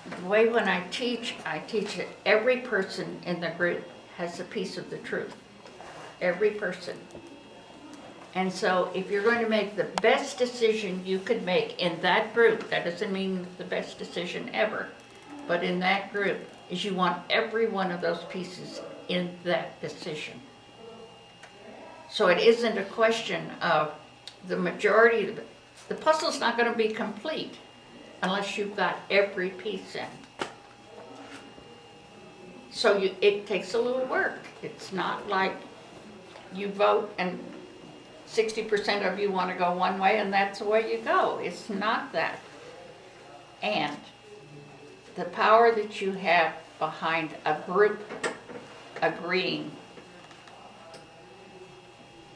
the way when I teach that every person in the group has a piece of the truth. Every person. And so if you're going to make the best decision you could make in that group, that doesn't mean the best decision ever, but in that group, is you want every one of those pieces in that decision. So it isn't a question of the majority of it. The puzzle's not going to be complete unless you've got every piece in. So it takes a little work. It's not like you vote and 60% of you want to go one way and that's the way you go. It's not that. And the power that you have behind a group agreeing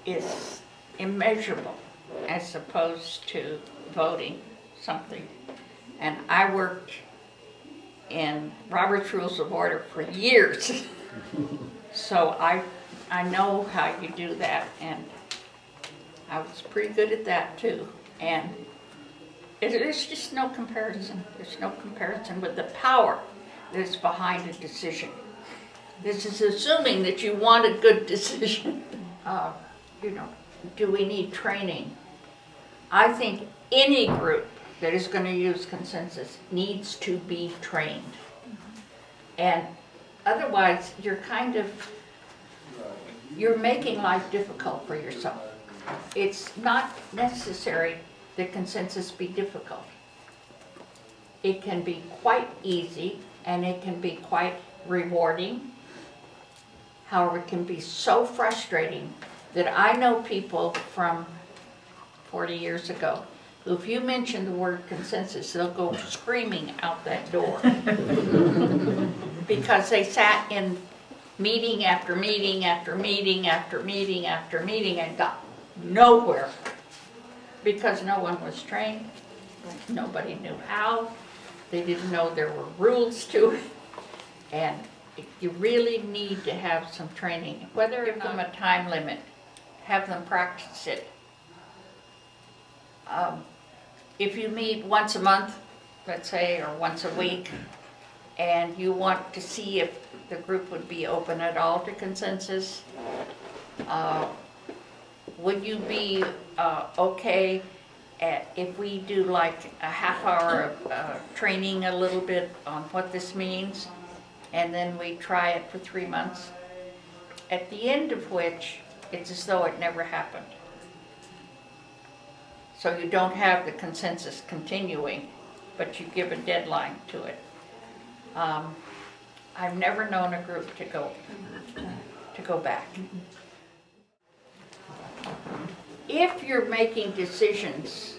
is immeasurable as opposed to voting something. And I worked in Robert's Rules of Order for years. So I know how you do that, and I was pretty good at that too. And there's just no comparison. There's no comparison with the power that's behind a decision. This is assuming that you want a good decision. You know, do we need training? I think any group that is going to use consensus needs to be trained. And otherwise, you're making life difficult for yourself. It's not necessary that consensus be difficult. It can be quite easy and it can be quite rewarding. However, it can be so frustrating that I know people from 40 years ago who, if you mention the word consensus, they'll go screaming out that door. Because they sat in meeting after meeting after meeting after meeting after meeting and got nowhere. Because no one was trained, nobody knew how, they didn't know there were rules to it, and you really need to have some training. Whether give them a time limit, have them practice it. If you meet once a month, let's say, or once a week, and you want to see if the group would be open at all to consensus, would you be okay if we do like a half hour of training a little bit on what this means, and then we try it for 3 months, at the end of which it's as though it never happened. So you don't have the consensus continuing, but you give a deadline to it. I've never known a group to go back. If you're making decisions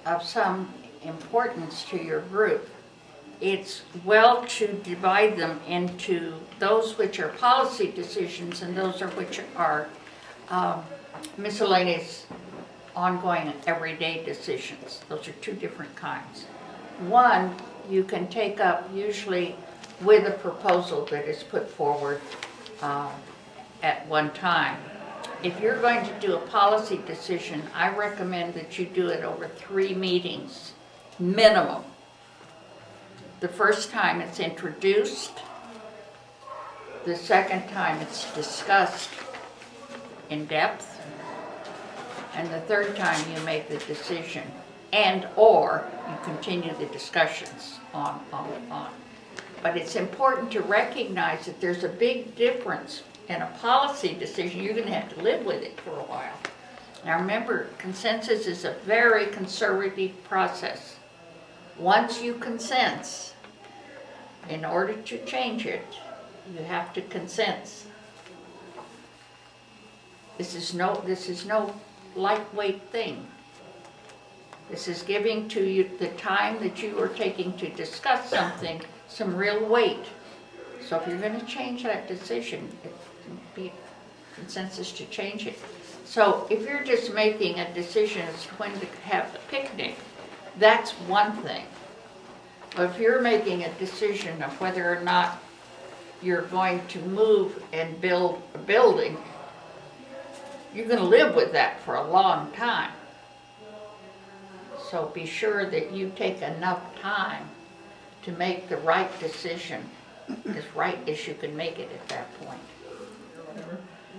of some importance to your group, it's well to divide them into those which are policy decisions and those which are miscellaneous, ongoing, everyday decisions. Those are two different kinds. One you can take up usually with a proposal that is put forward at one time. If you're going to do a policy decision, I recommend that you do it over 3 meetings, minimum. The first time it's introduced, the second time it's discussed in depth, and the third time you make the decision, and or you continue the discussions on. But it's important to recognize that there's a big difference in a policy decision. You're going to have to live with it for a while. Now remember, consensus is a very conservative process. Once you consensus, in order to change it, you have to consensus. This is no lightweight thing. This is giving to you the time that you are taking to discuss something some real weight. So if you're going to change that decision, it can be consensus to change it. So if you're just making a decision as to when to have the picnic, that's one thing. But if you're making a decision of whether or not you're going to move and build a building, you're going to live with that for a long time. So be sure that you take enough time to make the right decision, as right as you can make it at that point.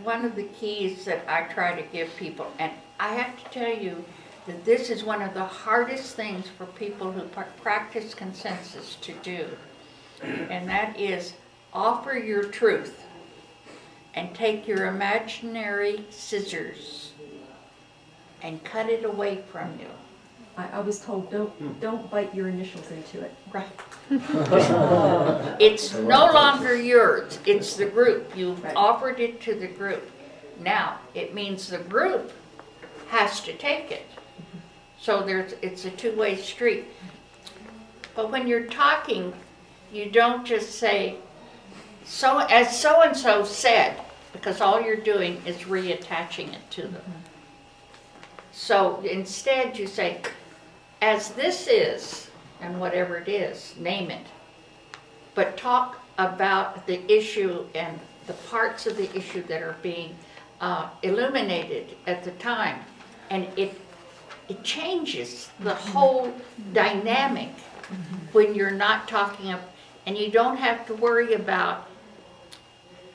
One of the keys that I try to give people, and I have to tell you that this is one of the hardest things for people who practice consensus to do, and that is offer your truth and take your imaginary scissors and cut it away from you. I was told don't bite your initials into it. Right. It's no longer yours, it's the group. You've Right. offered it to the group. Now, it means the group has to take it. So it's a two-way street. But when you're talking, you don't just say, as so-and-so said, because all you're doing is reattaching it to them. So instead you say, as this is, and whatever it is, name it. But talk about the issue and the parts of the issue that are being illuminated at the time. And it changes the whole dynamic when you're not talking and you don't have to worry about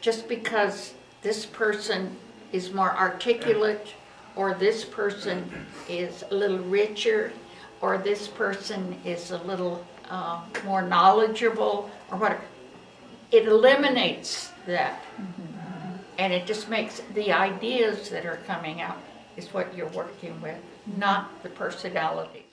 just because this person is more articulate or this person is a little richer or this person is a little more knowledgeable or whatever. It eliminates that. And it just makes the ideas that are coming out is what you're working with, not the personality.